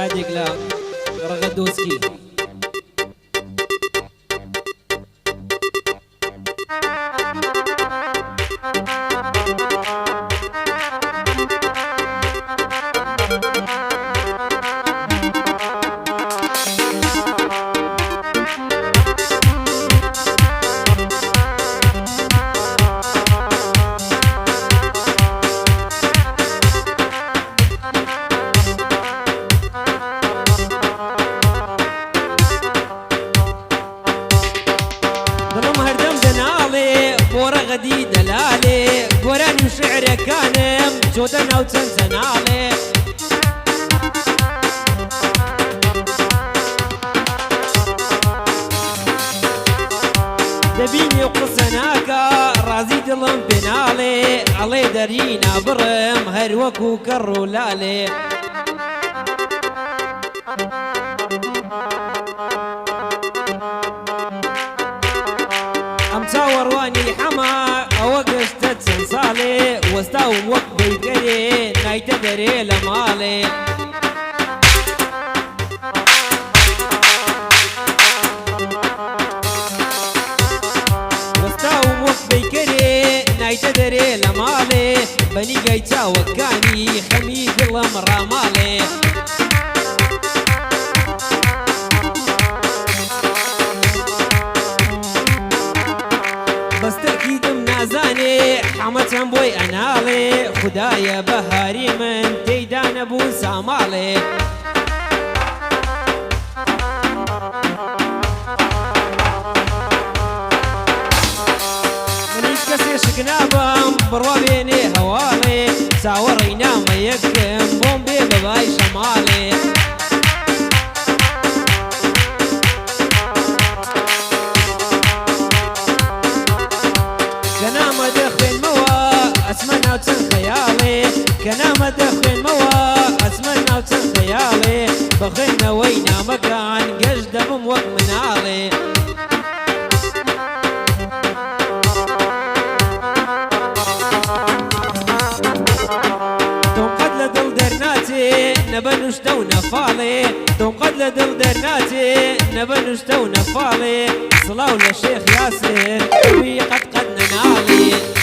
يادك لا رغدوسكي غدي دلالي قراني وشعري كانم جودنا وتنزنالي دبيني وقصناكا رازي دلم بنالي علي دارينا برم هروكو كرولالي امتاور واني حما اوقشت تنصالي واستاو وقت بيقري نايت دري لمالي واستاو وقت بيقري نايت دري لمالي بني قيتا وكاني خميد الله مرامالي بس تأكيد منازاني حمتهم بوي أنالي خدايا بهاري من تيدان أبو سامالي منيش كسي شكنابم بروا بيني هوالي ساورينا ما يكم بومبي بباي شمالي أتمنى وتن خيالي كنا مدخن موا أتمنى وتن خيالي بخينا وينا مكان قجد بموق منالي توم قد لدل درناتي نبنوش تو نفالي توم قد لدل درناتي نبنوش تو نفالي صلاو للشيخ ياسر وي قد ننالي